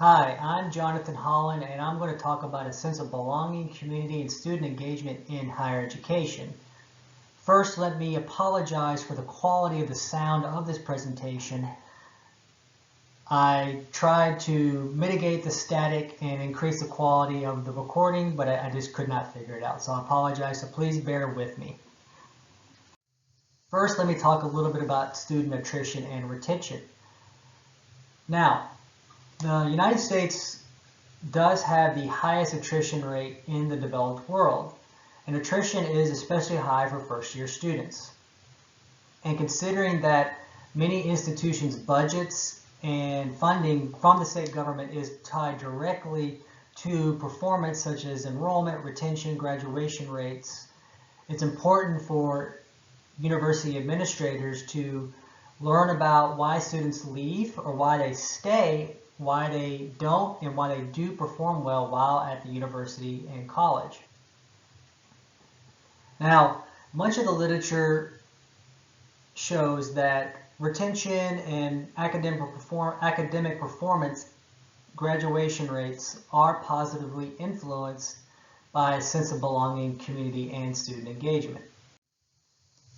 Hi, I'm Jonathan Holland, and I'm going to talk about a sense of belonging, community, and student engagement in higher education. First, let me apologize for the quality of the sound of this presentation. I tried to mitigate the static and increase the quality of the recording, but I just could not figure it out. So I apologize, so please bear with me. First, let me talk a little bit about student attrition and retention. Now, the United States does have the highest attrition rate in the developed world, and attrition is especially high for first-year students. And considering that many institutions' budgets and funding from the state government is tied directly to performance such as enrollment, retention, graduation rates, it's important for university administrators to learn about why students leave or why they stay, why they don't, and why they do perform well while at the university and college. Now, much of the literature shows that retention and academic performance graduation rates are positively influenced by a sense of belonging, community, and student engagement.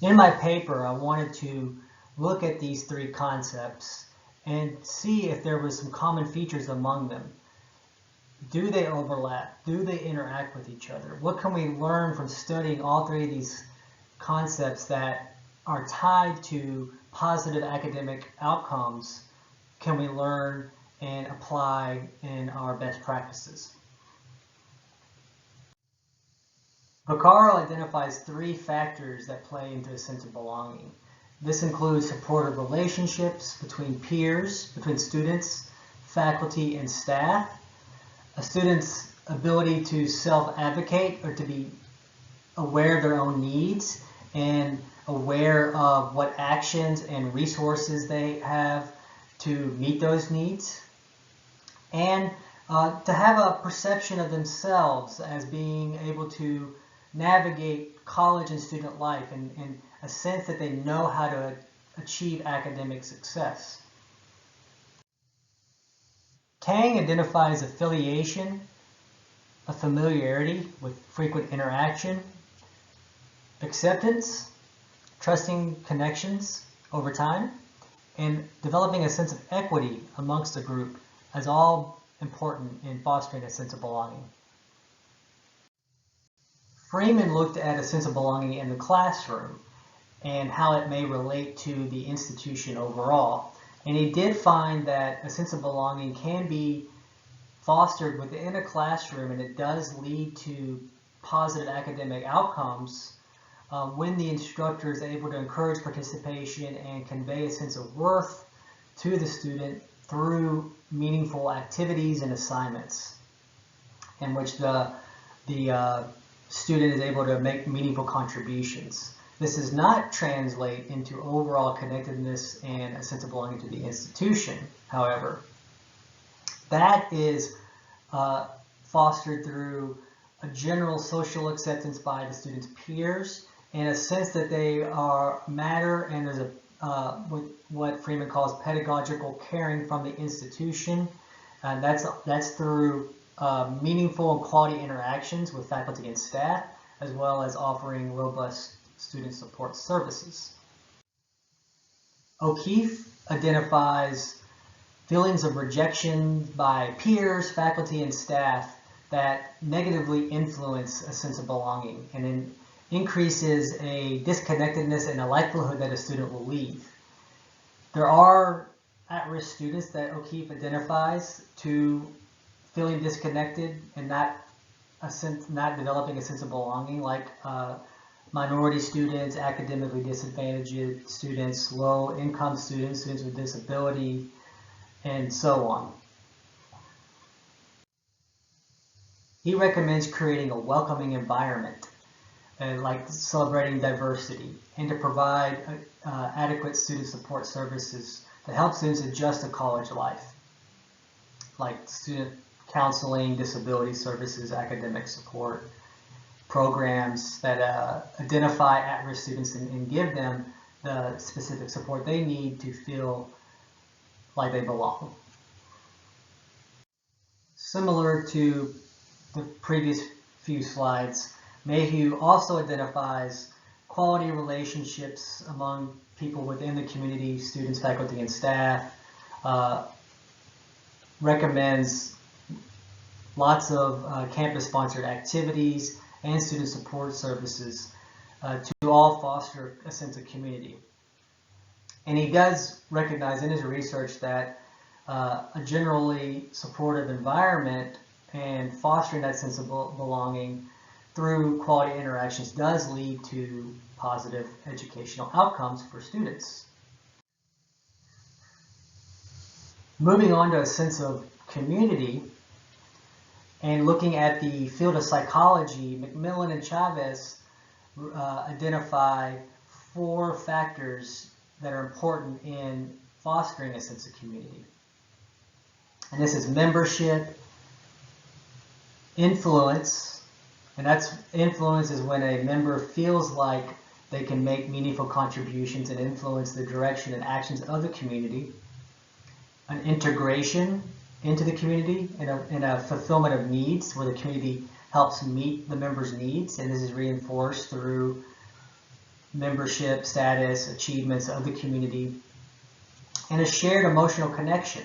In my paper, I wanted to look at these three concepts and see if there was some common features among them. Do they overlap? Do they interact with each other? What can we learn from studying all three of these concepts that are tied to positive academic outcomes? Can we learn and apply in our best practices? Vaccaro identifies three factors that play into a sense of belonging. This includes supportive relationships between peers, between students, faculty, and staff, a student's ability to self-advocate or to be aware of their own needs and aware of what actions and resources they have to meet those needs, and to have a perception of themselves as being able to navigate college and student life and a sense that they know how to achieve academic success. Tang identifies affiliation, a familiarity with frequent interaction, acceptance, trusting connections over time, and developing a sense of equity amongst the group as all important in fostering a sense of belonging. Freeman looked at a sense of belonging in the classroom and how it may relate to the institution overall. And he did find that a sense of belonging can be fostered within a classroom, and it does lead to positive academic outcomes when the instructor is able to encourage participation and convey a sense of worth to the student through meaningful activities and assignments in which the student is able to make meaningful contributions. This does not translate into overall connectedness and a sense of belonging to the institution, however. That is fostered through a general social acceptance by the student's peers and a sense that they matter, and there's what Freeman calls pedagogical caring from the institution. And that's through meaningful and quality interactions with faculty and staff, as well as offering robust student support services. O'Keefe identifies feelings of rejection by peers, faculty, and staff that negatively influence a sense of belonging and then increases a disconnectedness and a likelihood that a student will leave. There are at-risk students that O'Keefe identifies to feeling disconnected and not developing a sense of belonging, like minority students, academically disadvantaged students, low-income students, students with disability, and so on. He recommends creating a welcoming environment, like celebrating diversity, and to provide adequate student support services to help students adjust to college life, like student counseling, disability services, academic support, programs that identify at-risk students and give them the specific support they need to feel like they belong. Similar to the previous few slides, Mayhew also identifies quality relationships among people within the community, students, faculty, and staff, recommends lots of campus-sponsored activities and student support services to all foster a sense of community. And he does recognize in his research that a generally supportive environment and fostering that sense of belonging through quality interactions does lead to positive educational outcomes for students. Moving on to a sense of community and looking at the field of psychology, McMillan and Chavez identify 4 factors that are important in fostering a sense of community. And this is membership, influence, and influence is when a member feels like they can make meaningful contributions and influence the direction and actions of the community. An integration into the community and a fulfillment of needs where the community helps meet the members' needs, and this is reinforced through membership, status, achievements of the community. And a shared emotional connection,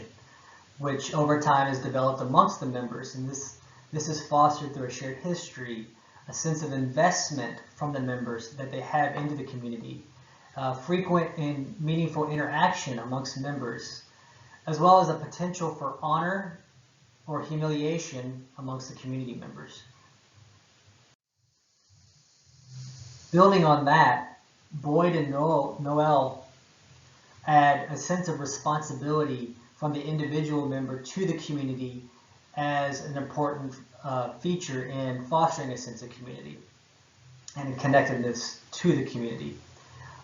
which over time is developed amongst the members, and this is fostered through a shared history, a sense of investment from the members that they have into the community, frequent and meaningful interaction amongst members, as well as a potential for honor or humiliation amongst the community members. Building on that, Boyd and Noel add a sense of responsibility from the individual member to the community as an important feature in fostering a sense of community and connectedness to the community.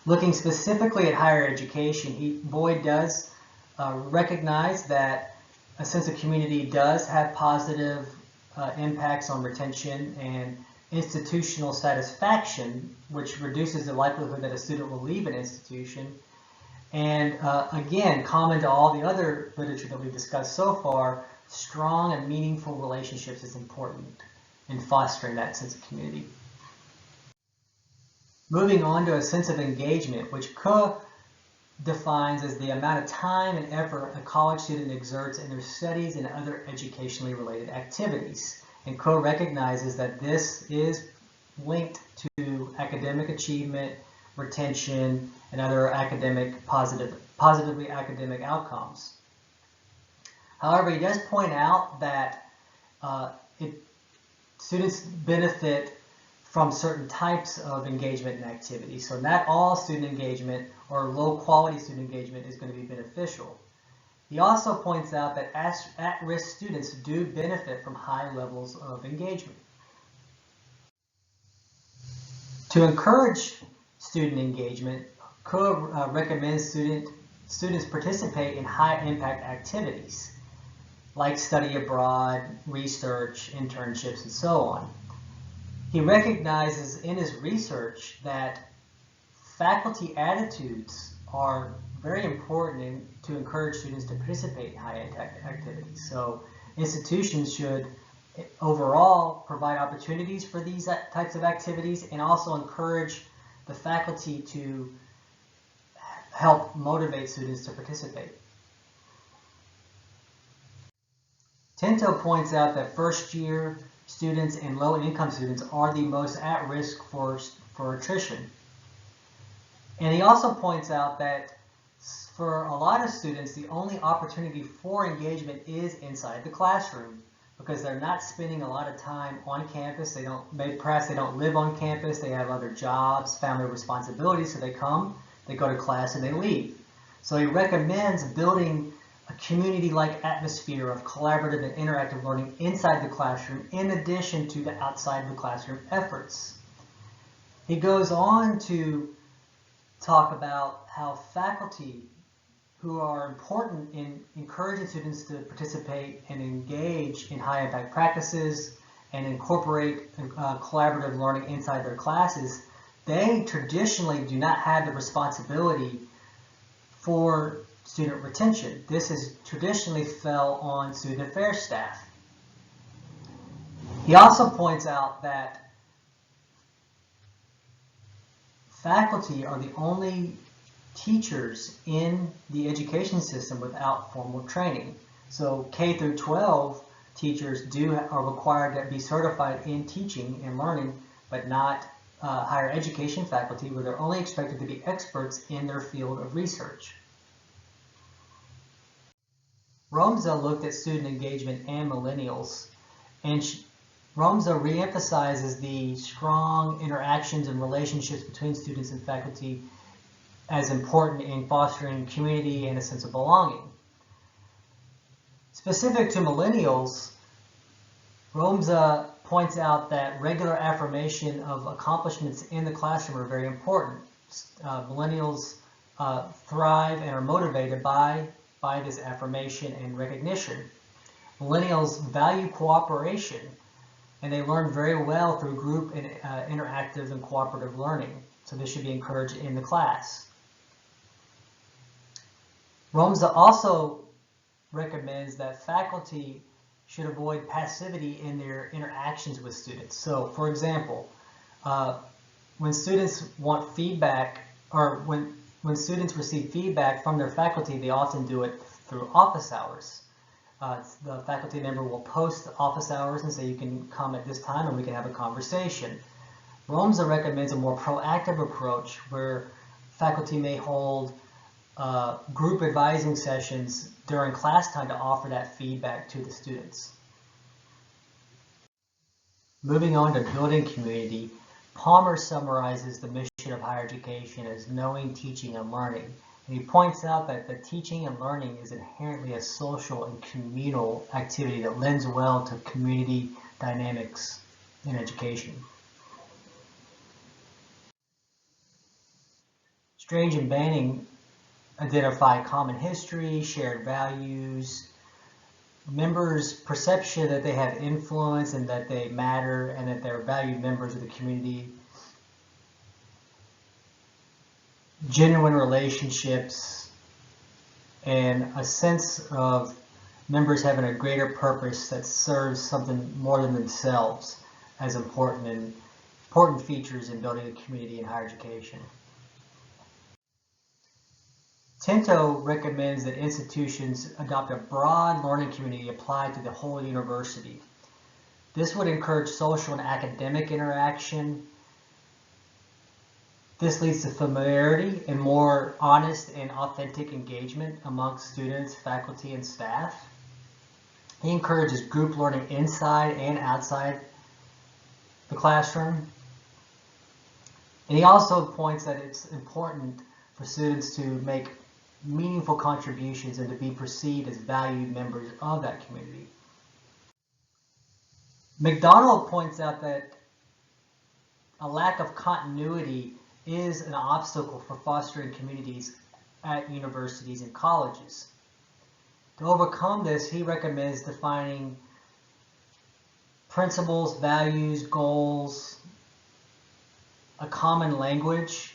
Looking specifically at higher education, Boyd does recognize that a sense of community does have positive impacts on retention and institutional satisfaction, which reduces the likelihood that a student will leave an institution. And again, common to all the other literature that we've discussed so far, strong and meaningful relationships is important in fostering that sense of community. Moving on to a sense of engagement, which Kuh defines as the amount of time and effort a college student exerts in their studies and other educationally related activities. And Kuh recognizes that this is linked to academic achievement, retention, and other positively academic outcomes. However, he does point out that students benefit from certain types of engagement and activity. So not all student engagement or low quality student engagement is going to be beneficial. He also points out that at-risk students do benefit from high levels of engagement. To encourage student engagement, Kuh recommends students participate in high-impact activities like study abroad, research, internships, and so on. He recognizes in his research that faculty attitudes are very important to encourage students to participate in high-impact activities. So institutions should overall provide opportunities for these types of activities and also encourage the faculty to help motivate students to participate. Tinto points out that first-year students and low-income students are the most at risk for attrition. And he also points out that for a lot of students, the only opportunity for engagement is inside the classroom because they're not spending a lot of time on campus. Perhaps they don't live on campus, they have other jobs, family responsibilities, so they come, they go to class, and they leave. So he recommends building a community-like atmosphere of collaborative and interactive learning inside the classroom in addition to the outside the classroom efforts. He goes on to talk about how faculty who are important in encouraging students to participate and engage in high-impact practices and incorporate collaborative learning inside their classes, they traditionally do not have the responsibility for student retention. This has traditionally fell on student affairs staff. He also points out that faculty are the only teachers in the education system without formal training. So K through 12 teachers are required to be certified in teaching and learning, but not higher education faculty, where they're only expected to be experts in their field of research. Romza looked at student engagement and millennials, and Romza reemphasizes the strong interactions and relationships between students and faculty as important in fostering community and a sense of belonging. Specific to millennials, Romza points out that regular affirmation of accomplishments in the classroom are very important. Millennials thrive and are motivated by this affirmation and recognition. Millennials value cooperation, and they learn very well through group and interactive and cooperative learning. So this should be encouraged in the class. Romza also recommends that faculty should avoid passivity in their interactions with students. So, for example, when students want feedback, or when students receive feedback from their faculty, they often do it through office hours. The faculty member will post office hours and say, you can come at this time and we can have a conversation. Romza recommends a more proactive approach where faculty may hold group advising sessions during class time to offer that feedback to the students. Moving on to building community, Palmer summarizes the mission of higher education as knowing, teaching, and learning. And he points out that the teaching and learning is inherently a social and communal activity that lends well to community dynamics in education. Strange and Banning identify common history, shared values, members' perception that they have influence and that they matter and that they're valued members of the community, genuine relationships, and a sense of members having a greater purpose that serves something more than themselves as important features in building a community in higher education. Tinto recommends that institutions adopt a broad learning community applied to the whole university. This would encourage social and academic interaction. This leads to familiarity and more honest and authentic engagement amongst students, faculty, and staff. He encourages group learning inside and outside the classroom. And he also points that it's important for students to make meaningful contributions and to be perceived as valued members of that community. McDonald points out that a lack of continuity is an obstacle for fostering communities at universities and colleges. To overcome this, he recommends defining principles, values, goals, a common language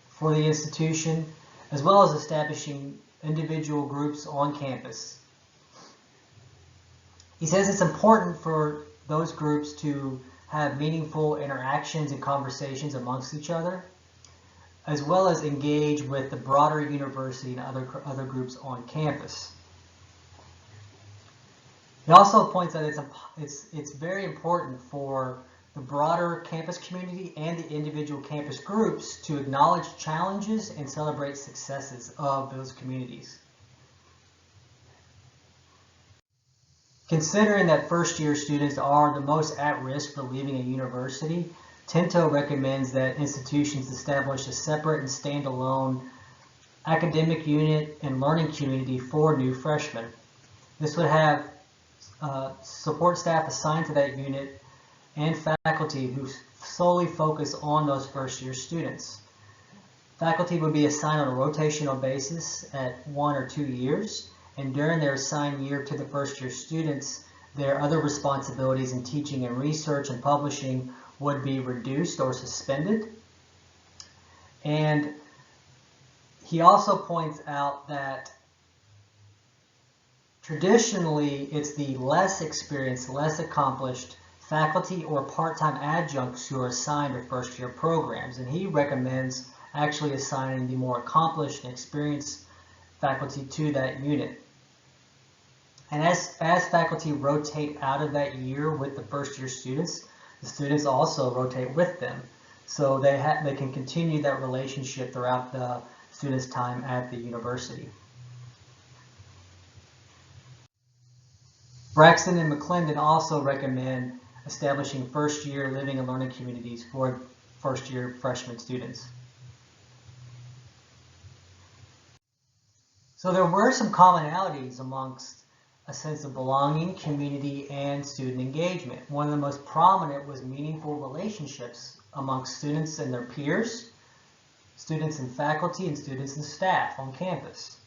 for the institution, as well as establishing individual groups on campus. He says it's important for those groups to have meaningful interactions and conversations amongst each other, as well as engage with the broader university and other groups on campus. He also points out it's very important for the broader campus community and the individual campus groups to acknowledge challenges and celebrate successes of those communities. Considering that first-year students are the most at risk for leaving a university, Tinto recommends that institutions establish a separate and standalone academic unit and learning community for new freshmen. This would have support staff assigned to that unit and faculty who solely focus on those first-year students. Faculty would be assigned on a rotational basis at 1 or 2 years, and during their assigned year to the first-year students, their other responsibilities in teaching and research and publishing would be reduced or suspended. And he also points out that Traditionally, it's the less experienced, less accomplished faculty or part-time adjuncts who are assigned to first-year programs, and he recommends actually assigning the more accomplished and experienced faculty to that unit. And as faculty rotate out of that year with the first-year students, the students also rotate with them, so they can continue that relationship throughout the students' time at the university. Braxton and McClendon also recommend establishing first-year living and learning communities for first-year freshman students. So there were some commonalities amongst a sense of belonging, community, and student engagement. One of the most prominent was meaningful relationships amongst students and their peers, students and faculty, and students and staff on campus.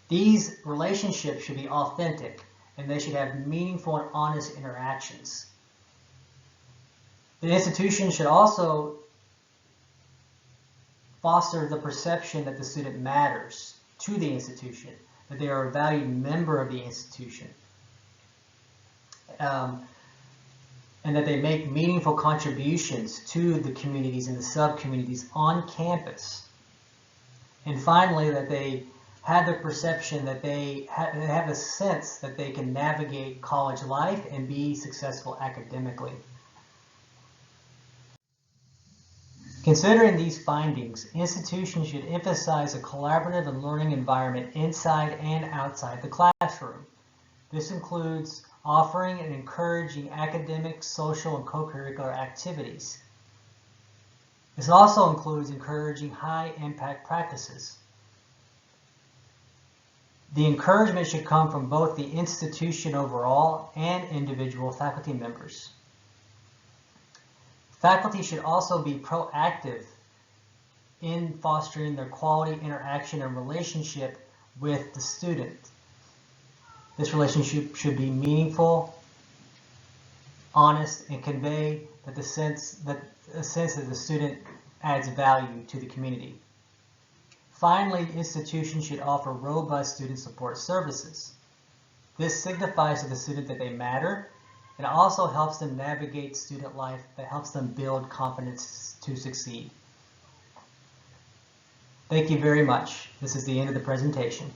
These relationships should be authentic, and they should have meaningful and honest interactions. The institution should also foster the perception that the student matters to the institution, that they are a valued member of the institution, and that they make meaningful contributions to the communities and the sub-communities on campus. And finally, that they have the perception that they have a sense that they can navigate college life and be successful academically. Considering these findings, institutions should emphasize a collaborative and learning environment inside and outside the classroom. This includes offering and encouraging academic, social, and co-curricular activities. This also includes encouraging high-impact practices. The encouragement should come from both the institution overall and individual faculty members. Faculty should also be proactive in fostering their quality interaction and relationship with the student. This relationship should be meaningful, honest, and convey that a sense that the student adds value to the community. Finally, institutions should offer robust student support services. This signifies to the student that they matter. It also helps them navigate student life, that helps them build confidence to succeed. Thank you very much. This is the end of the presentation.